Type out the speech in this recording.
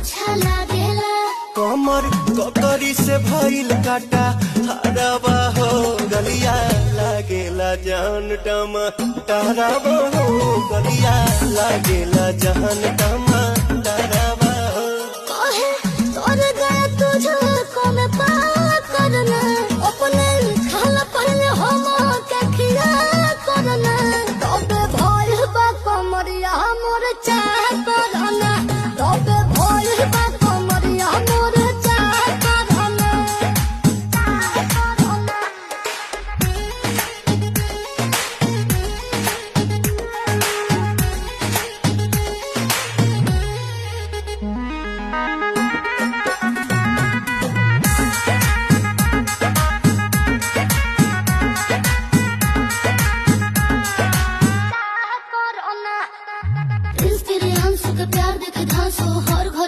अच्छा लागेला। कमर ककरी से भइल काटा हराबा हो गलिया लागेला जान टमाटरबा हो गलिया लागेला जान टमाटरबा हो। कहे तोर गया तुझको मैं पार करना, अपने खाला पर हम के खिया करना। तबे भइल बा कमरिया मोर चाह करना, तबे भइल बा कमरिया मोर चाह करना। प्रिंस तेरे आंसू के प्यार देखे धांसो हर घर